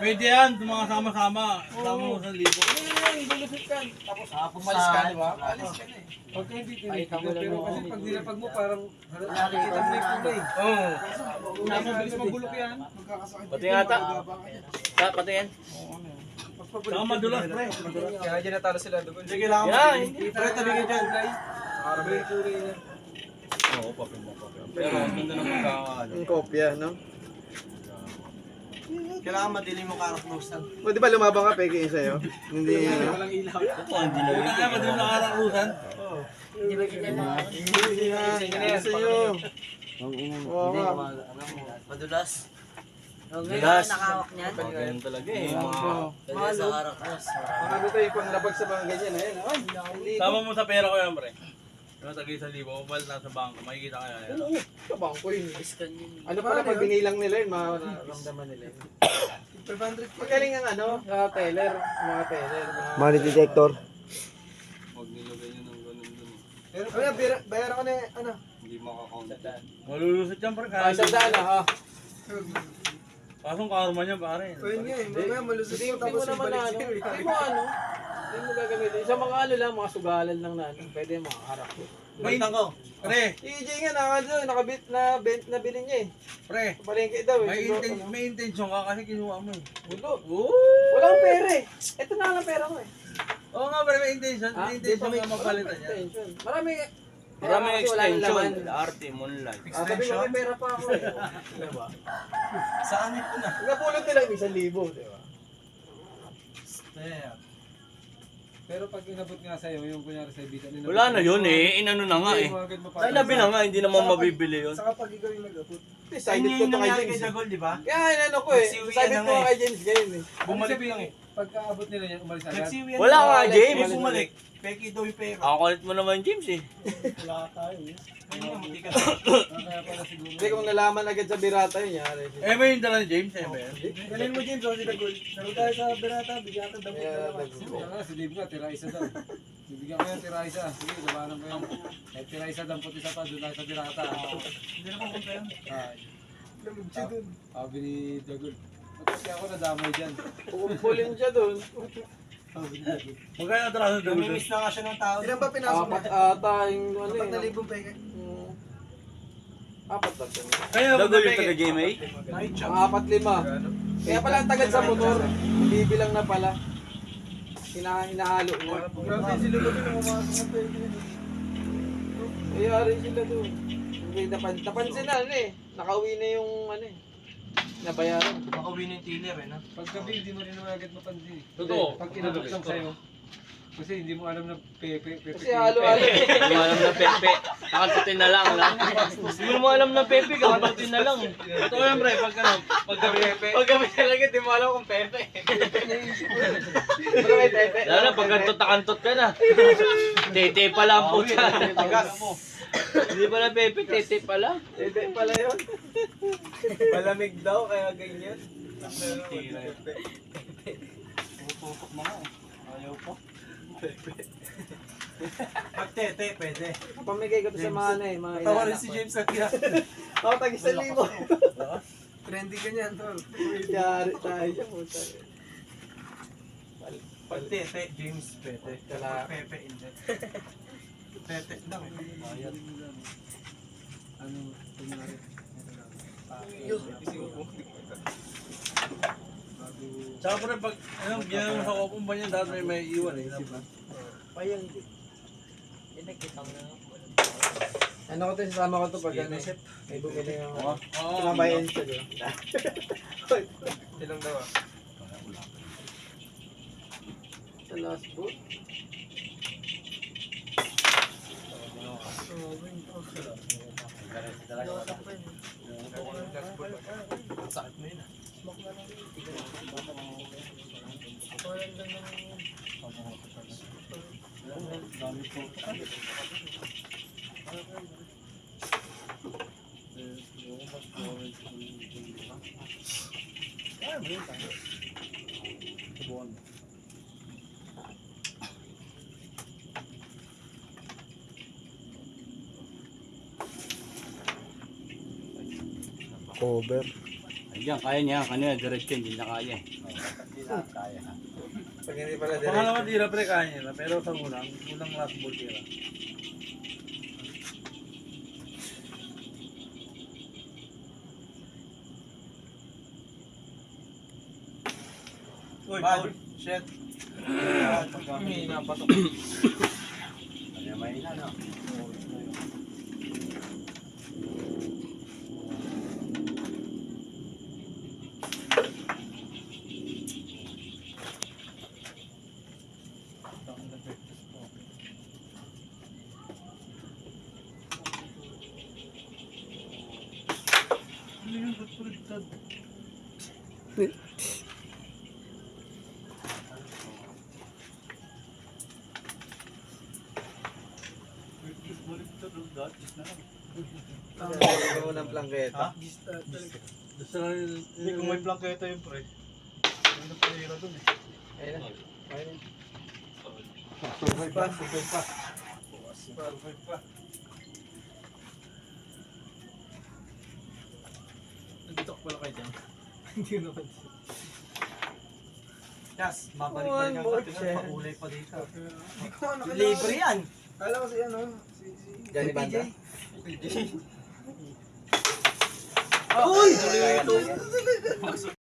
Pwede yan, mga sama-sama. Sama mo 1,000. Lulusot ka. Tapos pumalis ka, di ba? Alis ka na eh. Pagka hindi Ay, tinitignan, pero kamulan kasi mo. pag nilapag mo parang nakikita mo yung kulay. Oo. Nasa bilis magulok yan. Pati yata. Pati yan. Saka madulas, pre. Kaya dyan natalo sila. Dugon. Hindi kailangan mo. Yan. Pre, tabi ka dyan. Nakarabi yung kulay niya. Oo, papel mo, papel. Pero ang ganda ng pagkakaano. Yung kopya, no? Kailangan madilim mo karaklusan. O, di ba lumabang ka, peke yun sa'yo? Hindi, ano? Walang ilaw. Ito, hindi na Kaya madaling nakarakusan. Hindi ba ganyan na? Hindi na. Ano sa'yo? Oo nga. Madulas. Bilas. Nakawak niyan. Ganyan talaga eh. Kaya sa karaklos. Ano to yung panglabag sa mga ganyan, ayun. Ay, hindi. Sama mo sa pera ko yan, pre. Yung tagi 1,000, mobile na sa bangko, makikita kayo yan. Oo, kabang ko yun. Iskan yun. Ano pala, pag binilang nila yun, mararamdaman nila yun. 500. Magaling ang ano, teller, mga teller. Money detector. Huwag nilagay nyo ng ganun dun. Pero bayaran ko na, ano? Hindi makakount. Malulusot yan, pre. Ah, sandaan na, ha? Pasong karma niya, pare. Ayun nga eh, mamaya malusot Hindi mo mo tapos naman na, ibalik ano? sa'yo. Hindi mo ano? Hindi mo gagamitin. Sa mga ano lang, mga sugalan lang na, ano, pwede yung mga harap ko. Balitan ko. Pre, EJ nga, nakabit na bent na bilhin niya eh. pre. Palengke daw eh. May, Siguro, inten may intention ka kasi kinuha mo eh. Bulo. Wala akong pera eh. Ito na lang pera ko eh. Oo nga, pre, may intention. May intention Di ba ka mapalitan niya. extension. Marami. Maraming kasi wala nang extension. laman. Arte, moonlight. Sabi ko, may pera pa ako eh. Diba? Saan ito na? Napulot nila yung 1,000, diba? Pero pag inabot nga sa'yo, yung kunyari sa ibitan nila. Wala na yun eh. Inano na nga eh. Nabi na nga, hindi naman mabibili yun. Saka pag ikaw yung nag-abot. Decided ko to kay James. Dagol, di ba? Kaya inano ko eh. Nagsiwian Decided na ko nga kay James ngayon eh. Bumalik lang eh. Pagka-abot nila yan, umalis agad. Nagsiwian. Wala nga, James. May bumalik. Peki daw yung pera. Ang kulit mo naman, James eh. Wala tayo eh. Ayun nga, munti ka. Kaya pala siguro. Hindi kung nalaman agad sa birata yun, yari. Eh, may yung dala ni James, eh, ba yan? Galing mo James, si Dagol. Laro tayo sa Berata, bigyan ka damo Kaya, dalawa. Kaya nga, si Dave nga, tira isa daw. Bibigyan ko yan, tira isa. Sige, labanan ko yan. Eh, tira isa, dampot isa pa, doon tayo sa Berata. Hindi na kung kayo. Lamig siya dun. Sabi ni Dagol. Kasi ako nadamay dyan. Pukumpulin siya dun. Magkaya atraso doon. Namimiss na nga siya ng tao. Ilan ba pinasok Apat ata yung ano eh. 4,000 peke. Apat lang siya. Kaya Dagol yung taga-GMA. Night shot. Mga 4-5. Kaya pala ang tagal sa motor. Bibilang na pala. Hinahalo mo. Grabe sila gabi nung umasok ng peke. Ayari sila doon. Hindi napansin na ano eh. Nakauwi na yung ano eh. Nabayaran. Makauwi na yung tiller eh, no? Paggabi, hindi mo rin naman agad mapansin. Totoo. Pag inabot lang sa'yo. Kasi hindi mo alam na pepe. Kasi halo-halo. Hindi mo alam na pepe. Kakantutin na lang. Hindi mo alam na pepe, kakantutin na lang. Totoo yan, pre. Paggabi talaga, di mo alam kung pepe. Pero may pepe. Lalo na, pag kantot ka na. Tete pala ang puta. Hindi pala pepe, tete pala. Pepe pala yun. Malamig daw, kaya ganyan. Pupupok mo nga eh. Ayaw po. Pagtete, pwede. Pamigay ko to sa mga ano eh. Mga Tawa rin inanak si ko. James Akia. Ako, tag-1,000. Trendy ka niyan, tol. Yari tayo siya, puta. Pagtete, James, pwede. Kala- Pepe, hindi. Tete lang. Bayad. Ano, kunyari. Tsaka pre, pag ginano mo sa kopong ba niya, dati may iwan eh. Payang. Nakita mo na. Ano ko to, sasama ko to pag ano. May bumili ng Oo. Tumabayan siya, di ba? Ilang daw ah. Sa last boot. Sakit mo yun ah. Dami po. Cover. Diyan, kaya niya. Kanina, diretso, hindi na kaya. Hindi na kaya. Pag hindi pala Pangalawa tira pre, kaya niya na. Pero sa unang last ball tira. Uy, Bad. Shit. May napasok. Ano may na, no? Ang unang plangketa. Hindi kung may plangketa yun pre. Ano pa tira dun eh. Ayun na. Ayun na. Survive pa, survive pa. Perfect pa. Nandito ko pala kayo dyan. Hindi naman. Yes, mabalik-balikan pa. Tingnan, pakulay pa dito. Libre yan. Kala ko si ano? Johnny Banda. Uy!